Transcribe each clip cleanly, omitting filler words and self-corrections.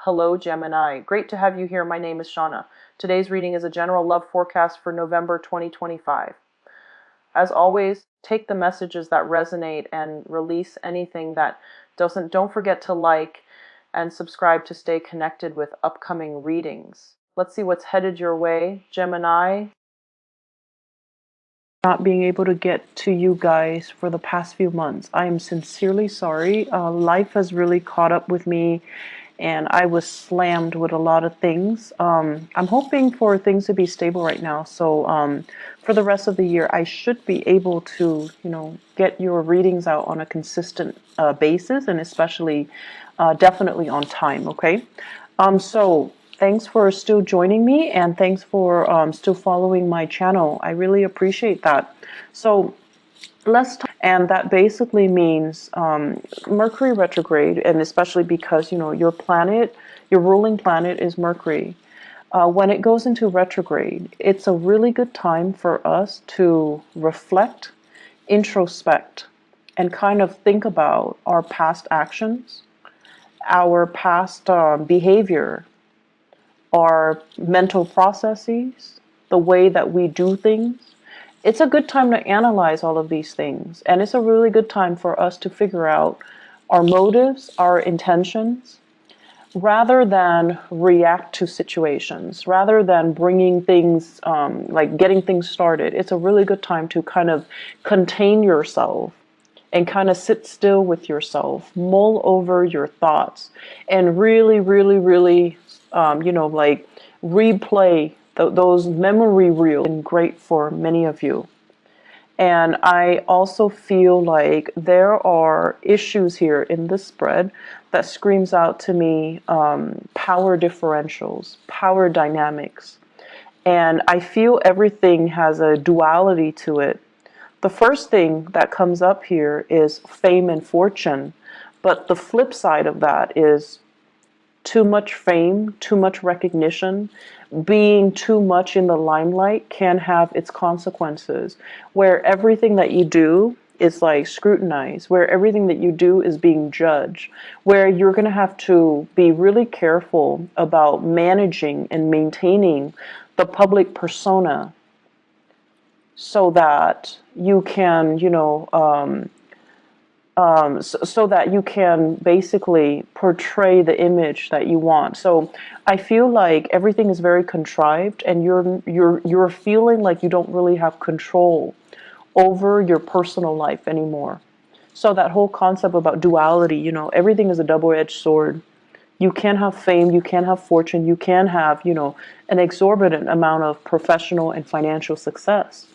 Hello, Gemini. Great to have you here. My name is Shauna. Today's reading is a general love forecast for November 2025. As always, take the messages that resonate and release anything that doesn't. Don't forget to like and subscribe to stay connected with upcoming readings. Let's see what's headed your way, Gemini. Not being able to get to you guys for the past few months. I am sincerely sorry. Life has really caught up with me and I was slammed with a lot of things. I'm hoping for things to be stable right now. So for the rest of the year, I should be able to, get your readings out on a consistent basis, and especially definitely on time, okay? So thanks for still joining me, and thanks for still following my channel. I really appreciate that. So let's talk, and that basically means Mercury retrograde, and especially because your planet, your ruling planet is Mercury. When it goes into retrograde, it's a really good time for us to reflect, introspect, and kind of think about our past actions, our past behavior, our mental processes, the way that we do things. It's a good time to analyze all of these things, and it's a really good time for us to figure out our motives, our intentions, rather than react to situations, rather than bringing things, like getting things started. It's a really good time to kind of contain yourself and kind of sit still with yourself, mull over your thoughts, and really, really, really, like replay those memory reels. And great for many of you. And I also feel like there are issues here in this spread that screams out to me power differentials, power dynamics. And I feel everything has a duality to it. The first thing that comes up here is fame and fortune, but the flip side of that is too much fame, too much recognition, being too much in the limelight can have its consequences, where everything that you do is like scrutinized, where everything that you do is being judged, where you're going to have to be really careful about managing and maintaining the public persona so that you can, so that you can basically portray the image that you want. So I feel like everything is very contrived, and you're feeling like you don't really have control over your personal life anymore. So that whole concept about duality, everything is a double-edged sword. You can have fame, you can have fortune, you can have, an exorbitant amount of professional and financial success.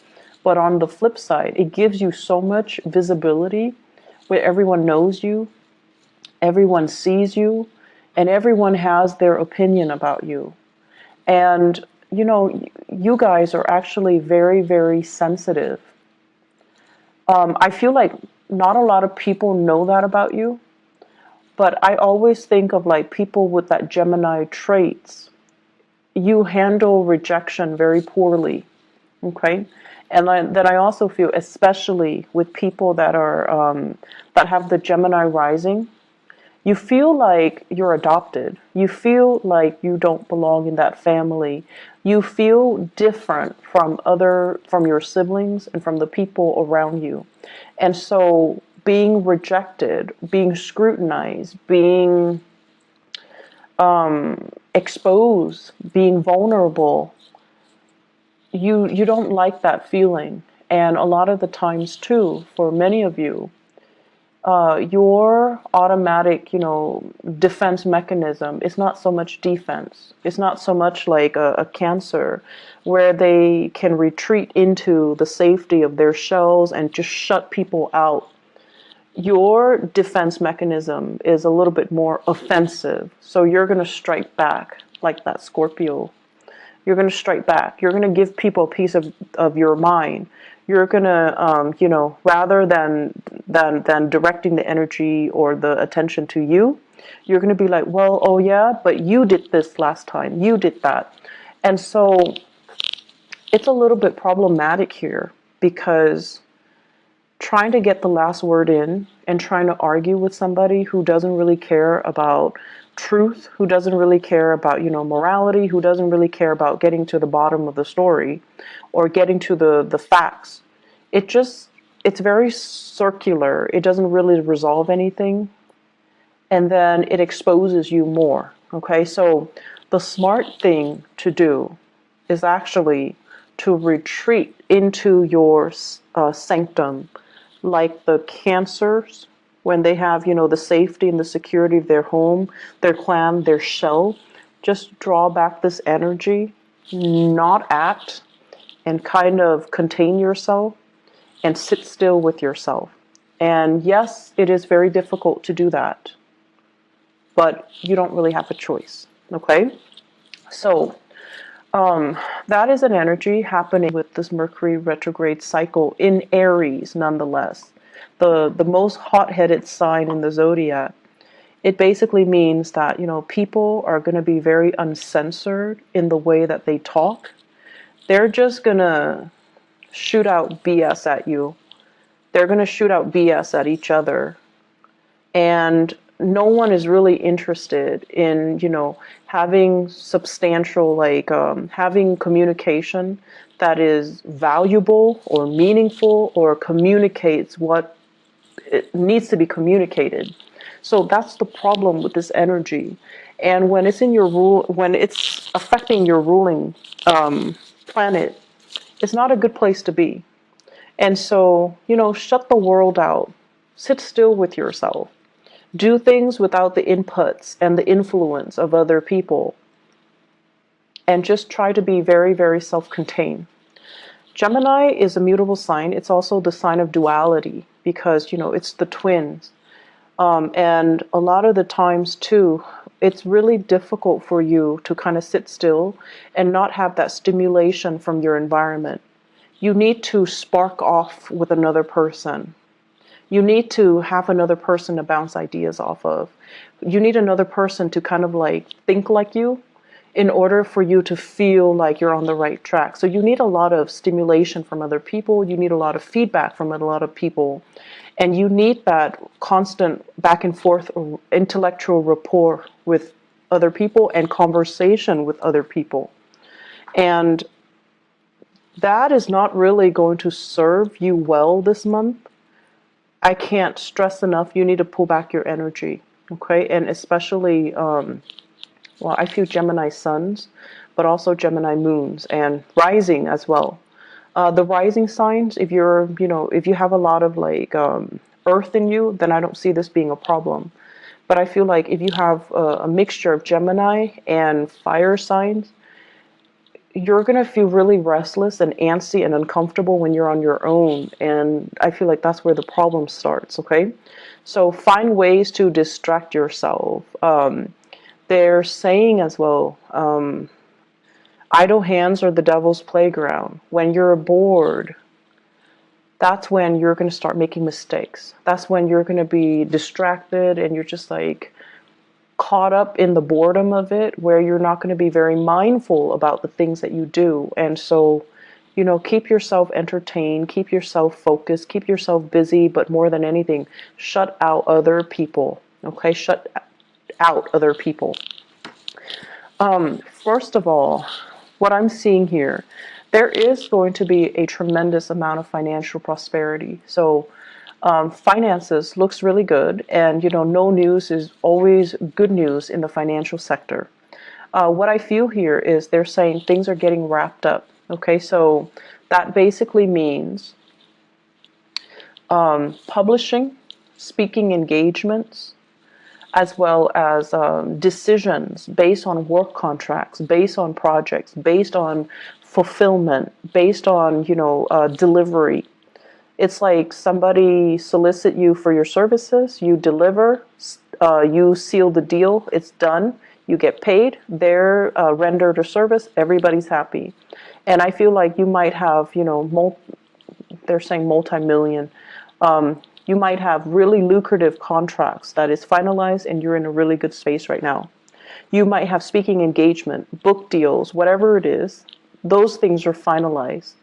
But on the flip side, it gives you so much visibility where everyone knows you, everyone sees you, and everyone has their opinion about you. And, you guys are actually very, very sensitive. I feel like not a lot of people know that about you, but I always think of like people with that Gemini traits. You handle rejection very poorly, okay? And then I also feel, especially with people that are that have the Gemini rising, you feel like you're adopted. You feel like you don't belong in that family. You feel different from your siblings and from the people around you. And so being rejected, being scrutinized, being exposed, being vulnerable, you don't like that feeling. And a lot of the times too, for many of you, your automatic, defense mechanism is not so much defense. It's not so much like a Cancer, where they can retreat into the safety of their shells and just shut people out. Your defense mechanism is a little bit more offensive. So you're going to strike back like that Scorpio. You're going to strike back. You're going to give people a piece of your mind. You're going to, rather than directing the energy or the attention to you, you're going to be like, well, oh yeah, but you did this last time. You did that. And so it's a little bit problematic here, because trying to get the last word in and trying to argue with somebody who doesn't really care about truth, who doesn't really care about, morality, who doesn't really care about getting to the bottom of the story or getting to the facts. It's very circular. It doesn't really resolve anything. And then it exposes you more. Okay, so the smart thing to do is actually to retreat into your sanctum, like the Cancers, when they have, the safety and the security of their home, their clan, their shell. Just draw back this energy, not act, and kind of contain yourself and sit still with yourself. And yes, it is very difficult to do that, but you don't really have a choice. Okay? So, that is an energy happening with this Mercury retrograde cycle in Aries, nonetheless. The most hot-headed sign in the zodiac. It basically means that, people are going to be very uncensored in the way that they talk. They're just going to shoot out BS at you. They're going to shoot out BS at each other. And no one is really interested in, having substantial, having communication that is valuable or meaningful or communicates what it needs to be communicated. So that's the problem with this energy. And when it's in your when it's affecting your ruling planet, it's not a good place to be. And so, shut the world out. Sit still with yourself. Do things without the inputs and the influence of other people. And just try to be very, very self-contained. Gemini is a mutable sign. It's also the sign of duality because, it's the twins. And a lot of the times, too, it's really difficult for you to kind of sit still and not have that stimulation from your environment. You need to spark off with another person. You need to have another person to bounce ideas off of. You need another person to kind of think like you in order for you to feel like you're on the right track. So you need a lot of stimulation from other people. You need a lot of feedback from a lot of people. And you need that constant back and forth intellectual rapport with other people and conversation with other people. And that is not really going to serve you well this month. I can't stress enough, you need to pull back your energy, okay? And especially, I feel Gemini suns, but also Gemini moons and rising as well. The rising signs, if if you have a lot of earth in you, then I don't see this being a problem. But I feel like if you have a mixture of Gemini and fire signs, you're going to feel really restless and antsy and uncomfortable when you're on your own. And I feel like that's where the problem starts, okay? So find ways to distract yourself. They're saying as well, idle hands are the devil's playground. When you're bored, that's when you're going to start making mistakes. That's when you're going to be distracted and you're just caught up in the boredom of it, where you're not going to be very mindful about the things that you do. And so, keep yourself entertained, keep yourself focused, keep yourself busy, but more than anything, shut out other people. Okay, shut out other people. First of all, what I'm seeing here, there is going to be a tremendous amount of financial prosperity. So finances looks really good, and no news is always good news in the financial sector. What I feel here is they're saying things are getting wrapped up. Okay, so that basically means publishing, speaking engagements, as well as decisions based on work contracts, based on projects, based on fulfillment, based on delivery. It's like somebody solicit you for your services, you deliver, you seal the deal, it's done, you get paid, they're rendered a service, everybody's happy. And I feel like you might have, they're saying multi-million, you might have really lucrative contracts that is finalized and you're in a really good space right now. You might have speaking engagement, book deals, whatever it is, those things are finalized.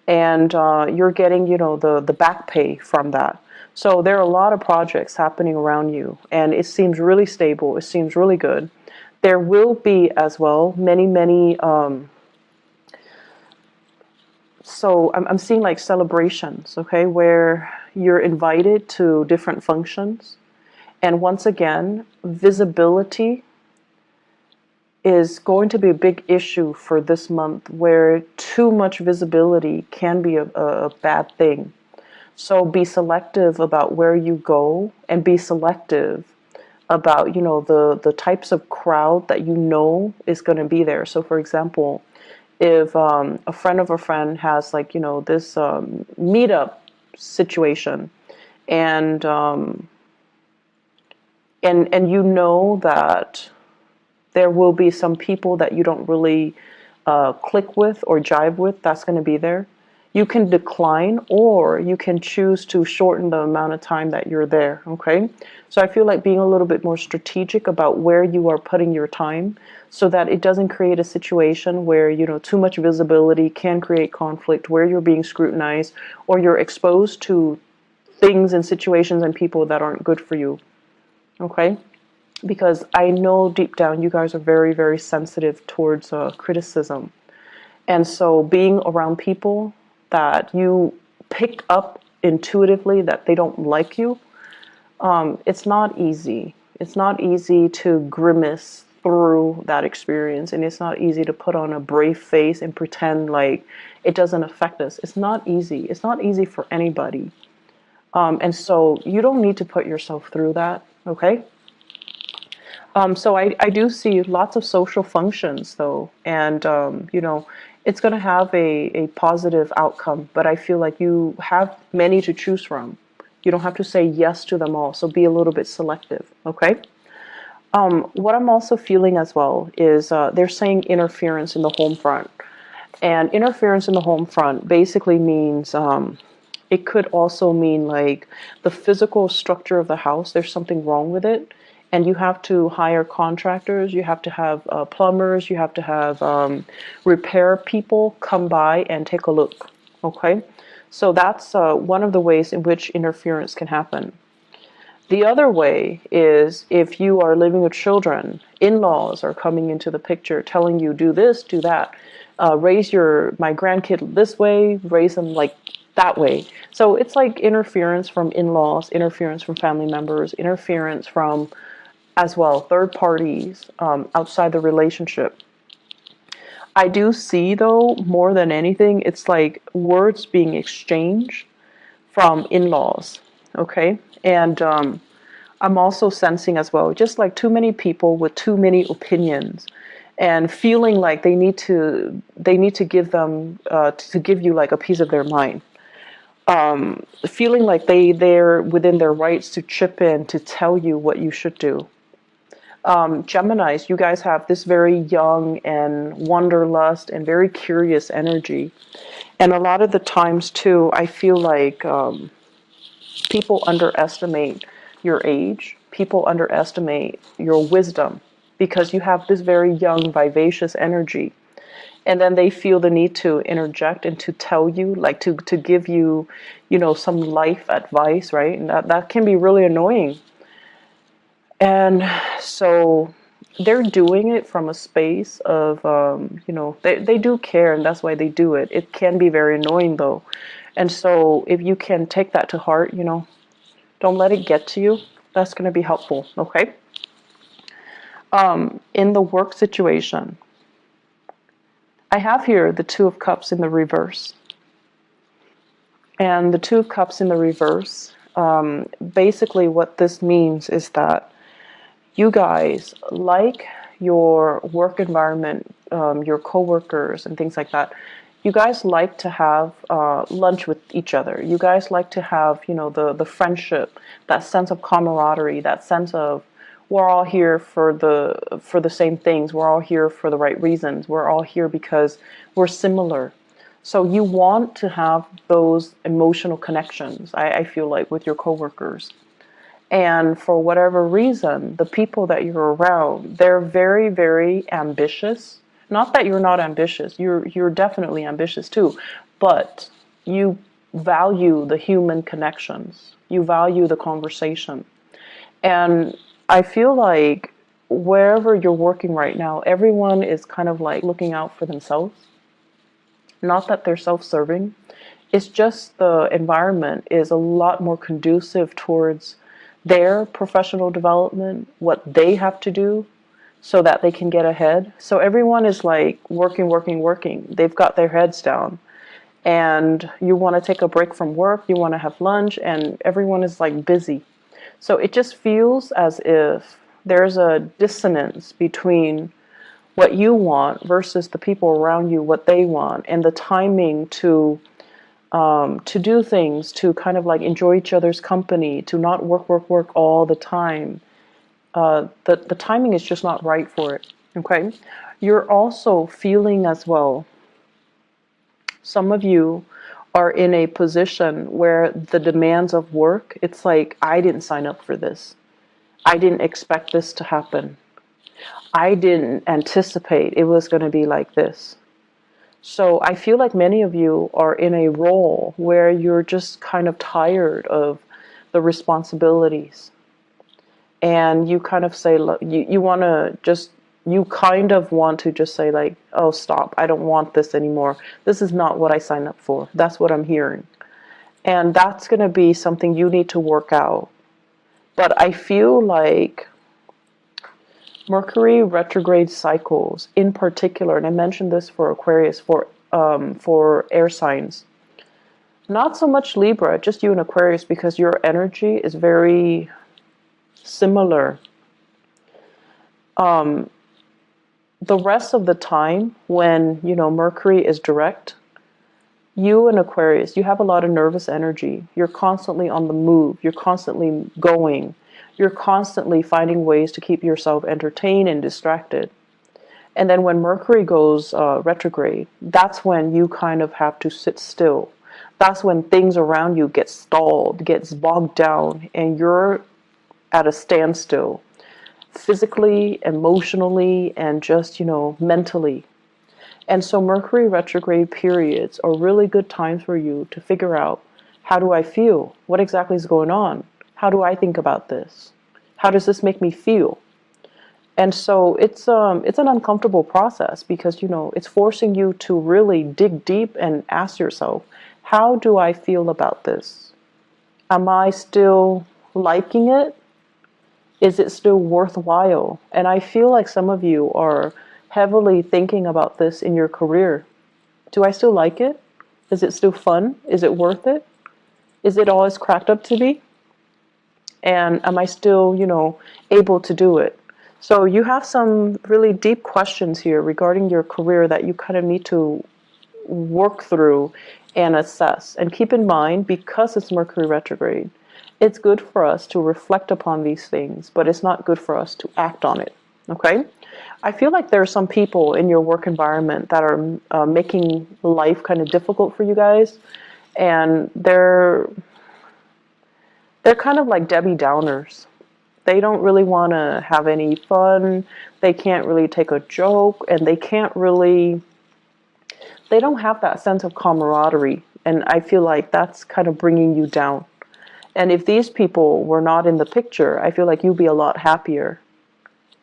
And you're getting, the back pay from that. So there are a lot of projects happening around you, and it seems really stable. It seems really good. There will be as well many. So I'm seeing like celebrations, okay, where you're invited to different functions. And once again, visibility is going to be a big issue for this month, where too much visibility can be a bad thing. So be selective about where you go, and be selective about, the types of crowd that you know is going to be there. So for example, if a friend of a friend has like, this meetup situation, and and you know that there will be some people that you don't really click with or jive with, that's going to be there. You can decline, or you can choose to shorten the amount of time that you're there, okay? So I feel like being a little bit more strategic about where you are putting your time, so that it doesn't create a situation where, too much visibility can create conflict, where you're being scrutinized, or you're exposed to things and situations and people that aren't good for you, okay? Because I know deep down you guys are very, very sensitive towards criticism. And so being around people that you pick up intuitively that they don't like you, it's not easy. It's not easy to grimace through that experience, and it's not easy to put on a brave face and pretend like it doesn't affect us. It's not easy. It's not easy for anybody. And so you don't need to put yourself through that, okay? So I do see lots of social functions though, and it's going to have a positive outcome, but I feel like you have many to choose from. You don't have to say yes to them all, so be a little bit selective, okay? What I'm also feeling as well is they're saying interference in the home front. And interference in the home front basically means it could also mean like the physical structure of the house, there's something wrong with it. And you have to hire contractors, you have to have plumbers, you have to have repair people come by and take a look. Okay? So that's one of the ways in which interference can happen. The other way is if you are living with children, in-laws are coming into the picture telling you do this, do that, raise my grandkid this way, raise them like that way. So it's like interference from in-laws, interference from family members, interference from as well third parties outside the relationship. I do see though, more than anything, it's like words being exchanged from in-laws, okay? And I'm also sensing as well, just like too many people with too many opinions, and feeling like they need to give you like a piece of their mind. Feeling like they're within their rights to chip in to tell you what you should do. Geminis, you guys have this very young and wanderlust and very curious energy. And a lot of the times too, I feel like people underestimate your age. People underestimate your wisdom because you have this very young, vivacious energy. And then they feel the need to interject and to tell you, like to give you, some life advice, right? And that can be really annoying. And so they're doing it from a space of, they do care, and that's why they do it. It can be very annoying though. And so if you can take that to heart, don't let it get to you. That's going to be helpful, okay? In the work situation, I have here the Two of Cups in the reverse. And the Two of Cups in the reverse, basically what this means is that you guys like your work environment, your coworkers and things like that. You guys like to have lunch with each other. You guys like to have, the friendship, that sense of camaraderie, that sense of we're all here for the same things. We're all here for the right reasons. We're all here because we're similar. So you want to have those emotional connections, I feel like, with your coworkers. And for whatever reason, the people that you're around, they're very, very ambitious. Not that you're not ambitious. You're definitely ambitious too. But you value the human connections. You value the conversation. And I feel like wherever you're working right now, everyone is kind of like looking out for themselves. Not that they're self-serving. It's just the environment is a lot more conducive towards their professional development, what they have to do so that they can get ahead. So everyone is like working, working, working. They've got their heads down. And you want to take a break from work, you want to have lunch, and everyone is like busy. So it just feels as if there's a dissonance between what you want versus the people around you, what they want, and the timing to do things, to kind of like enjoy each other's company, to not work, work, work all the time. The timing is just not right for it. Okay, you're also feeling as well. Some of you are in a position where the demands of work, it's like, I didn't sign up for this. I didn't expect this to happen. I didn't anticipate it was going to be like this. So I feel like many of you are in a role where you're just kind of tired of the responsibilities. And you kind of say, you want to just, you kind of want to just say like, oh, stop. I don't want this anymore. This is not what I signed up for. That's what I'm hearing. And that's going to be something you need to work out. But I feel like Mercury retrograde cycles in particular, and I mentioned this for Aquarius, for air signs. Not so much Libra, just you and Aquarius, because your energy is very similar. The rest of the time when, Mercury is direct, you and Aquarius, you have a lot of nervous energy. You're constantly on the move. You're constantly going. You're constantly finding ways to keep yourself entertained and distracted. And then when Mercury goes retrograde, that's when you kind of have to sit still. That's when things around you get stalled, gets bogged down, and you're at a standstill, physically, emotionally, and just, mentally. And so Mercury retrograde periods are really good times for you to figure out, how do I feel? What exactly is going on? How do I think about this? How does this make me feel? And so it's an uncomfortable process because, it's forcing you to really dig deep and ask yourself, how do I feel about this? Am I still liking it? Is it still worthwhile? And I feel like some of you are heavily thinking about this in your career. Do I still like it? Is it still fun? Is it worth it? Is it all it's cracked up to be? And am I still, able to do it? So you have some really deep questions here regarding your career that you kind of need to work through and assess. And keep in mind, because it's Mercury retrograde, it's good for us to reflect upon these things, but it's not good for us to act on it. Okay? I feel like there are some people in your work environment that are making life kind of difficult for you guys, and they're kind of like Debbie Downers. They don't really want to have any fun. They can't really take a joke, and they don't have that sense of camaraderie. And I feel like that's kind of bringing you down. And if these people were not in the picture, I feel like you'd be a lot happier.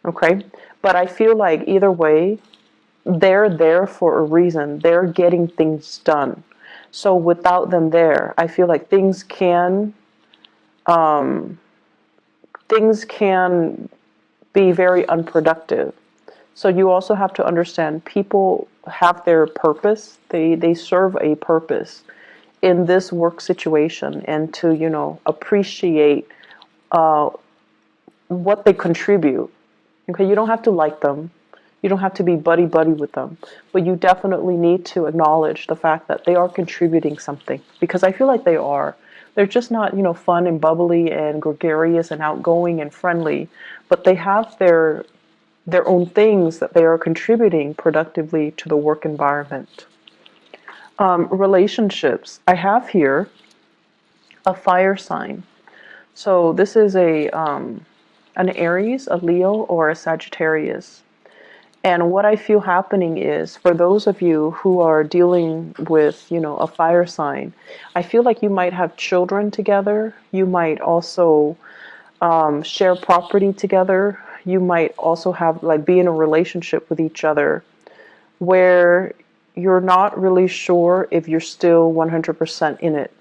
Okay? But I feel like either way, they're there for a reason. They're getting things done. So without them there, I feel like things can be very unproductive. So you also have to understand people have their purpose. They serve a purpose in this work situation, and to, appreciate what they contribute. Okay, you don't have to like them. You don't have to be buddy-buddy with them. But you definitely need to acknowledge the fact that they are contributing something. Because I feel like they are. They're just not, fun and bubbly and gregarious and outgoing and friendly. But they have their own things that they are contributing productively to the work environment. Relationships. I have here a fire sign. So this is an Aries, a Leo, or a Sagittarius. And what I feel happening is, for those of you who are dealing with, a fire sign, I feel like you might have children together. You might also share property together. You might also have, like, be in a relationship with each other where you're not really sure if you're still 100% in it.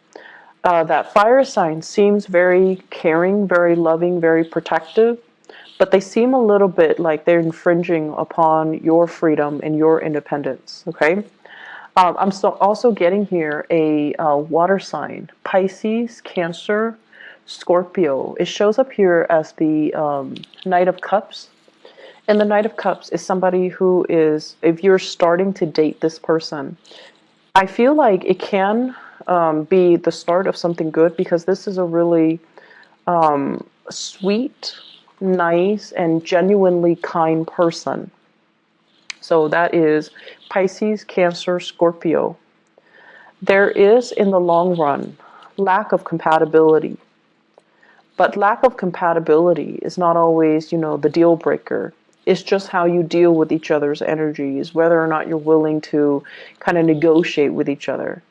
That fire sign seems very caring, very loving, very protective, but they seem a little bit like they're infringing upon your freedom and your independence. Okay. I'm also getting here a water sign: Pisces, Cancer, Scorpio. It shows up here as the Knight of Cups. And the Knight of Cups is somebody who is, if you're starting to date this person, I feel like it can be the start of something good, because this is a really sweet, nice, and genuinely kind person. So that is Pisces, Cancer, Scorpio. There is, in the long run, lack of compatibility. But lack of compatibility is not always, the deal breaker. It's just how you deal with each other's energies, whether or not you're willing to kind of negotiate with each other.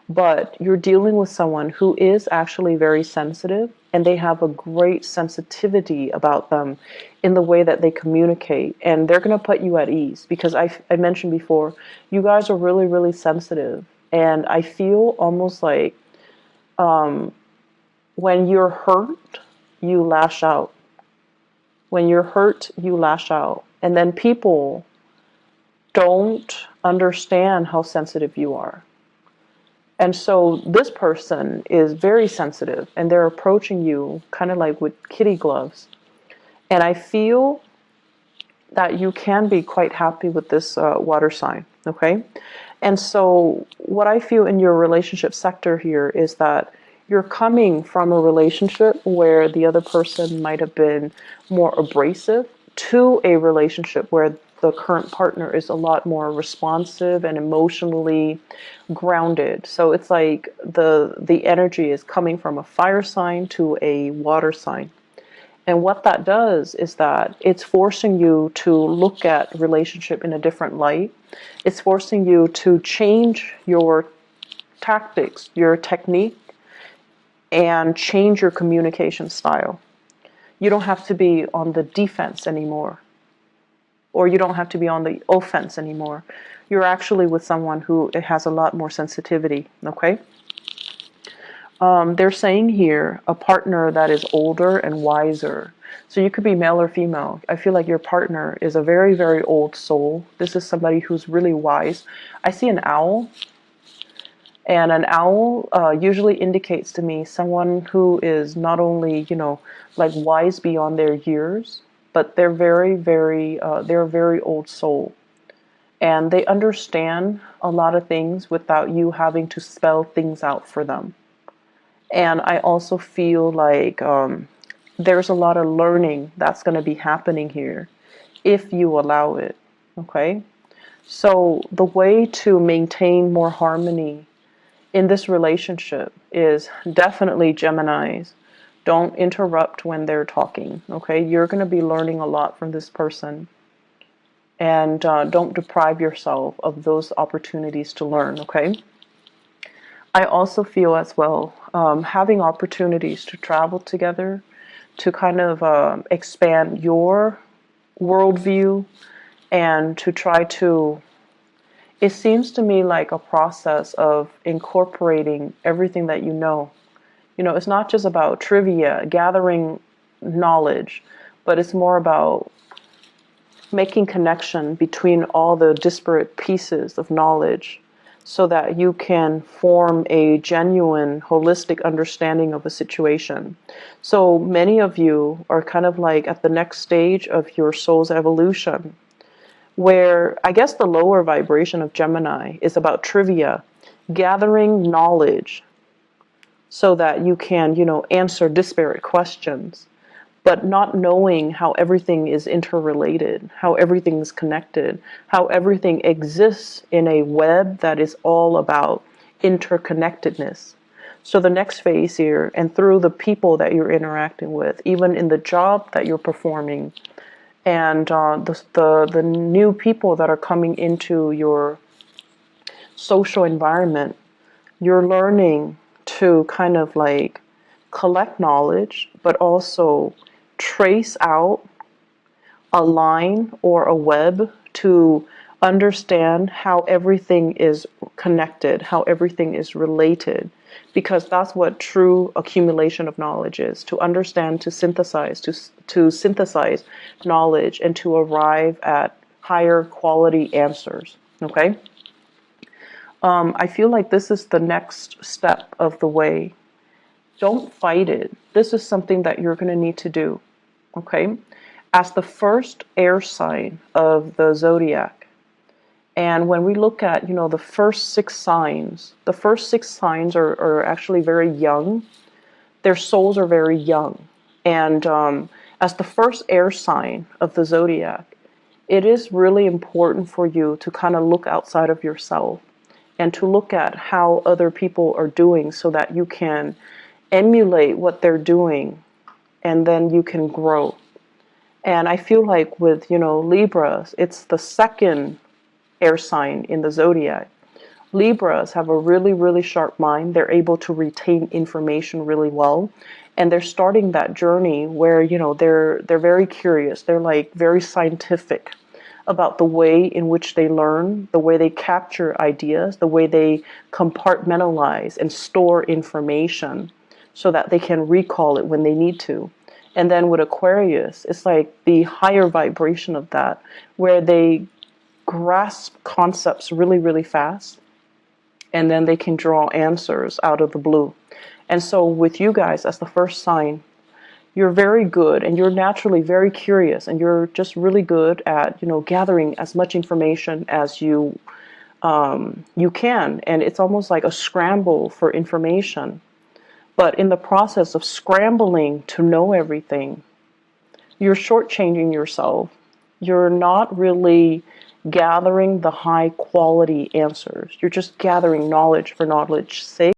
But you're dealing with someone who is actually very sensitive, and they have a great sensitivity about them in the way that they communicate. And they're going to put you at ease, because I mentioned before, you guys are really, really sensitive. And I feel almost like when you're hurt, you lash out. When you're hurt, you lash out. And then people don't understand how sensitive you are. And so this person is very sensitive, and they're approaching you kind of like with kitty gloves. And I feel that you can be quite happy with this water sign, okay? And so what I feel in your relationship sector here is that you're coming from a relationship where the other person might have been more abrasive, to a relationship where the current partner is a lot more responsive and emotionally grounded. So it's like the energy is coming from a fire sign to a water sign. And what that does is that it's forcing you to look at relationship in a different light. It's forcing you to change your tactics, your technique, and change your communication style. You don't have to be on the defense anymore, or you don't have to be on the offense anymore. You're actually with someone who has a lot more sensitivity, okay? They're saying here a partner that is older and wiser. So you could be male or female. I feel like your partner is a very, very old soul. This is somebody who's really wise. I see an owl. And an owl usually indicates to me someone who is not only, like wise beyond their years, but they're they're a very old soul. And they understand a lot of things without you having to spell things out for them. And I also feel like there's a lot of learning that's going to be happening here if you allow it, okay? So the way to maintain more harmony in this relationship is definitely, Geminis, don't interrupt when they're talking, okay? You're going to be learning a lot from this person. And don't deprive yourself of those opportunities to learn, okay? I also feel as well, having opportunities to travel together, to kind of expand your worldview, and to try to, it seems to me like a process of incorporating everything that you know. It's not just about trivia, gathering knowledge, but it's more about making connection between all the disparate pieces of knowledge, so that you can form a genuine, holistic understanding of a situation. So many of you are kind of like at the next stage of your soul's evolution, where I guess the lower vibration of Gemini is about trivia, gathering knowledge, so that you can, answer disparate questions, but not knowing how everything is interrelated, how everything is connected, how everything exists in a web that is all about interconnectedness. So the next phase here, and through the people that you're interacting with, even in the job that you're performing, And the new people that are coming into your social environment, you're learning to kind of like collect knowledge, but also trace out a line or a web to understand how everything is connected, how everything is related, because that's what true accumulation of knowledge is: to understand, to synthesize knowledge and to arrive at higher quality answers. Okay. I feel like this is the next step of the way. Don't fight it. This is something that you're going to need to do. Okay. As the first air sign of the zodiac, and when we look at, the first six signs are actually very young. Their souls are very young. And as the first air sign of the zodiac, it is really important for you to kind of look outside of yourself and to look at how other people are doing so that you can emulate what they're doing, and then you can grow. And I feel like with, Libras, it's the second air sign in the zodiac. Libras have a really, really sharp mind. They're able to retain information really well. And they're starting that journey where, they're very curious. They're like very scientific about the way in which they learn, the way they capture ideas, the way they compartmentalize and store information so that they can recall it when they need to. And then with Aquarius, it's like the higher vibration of that, where they grasp concepts really, really fast, and then they can draw answers out of the blue. And so with you guys, as the first sign, you're very good, and you're naturally very curious, and you're just really good at, gathering as much information as you can. And it's almost like a scramble for information. But in the process of scrambling to know everything, you're shortchanging yourself. You're not really gathering the high quality answers. You're just gathering knowledge for knowledge's sake.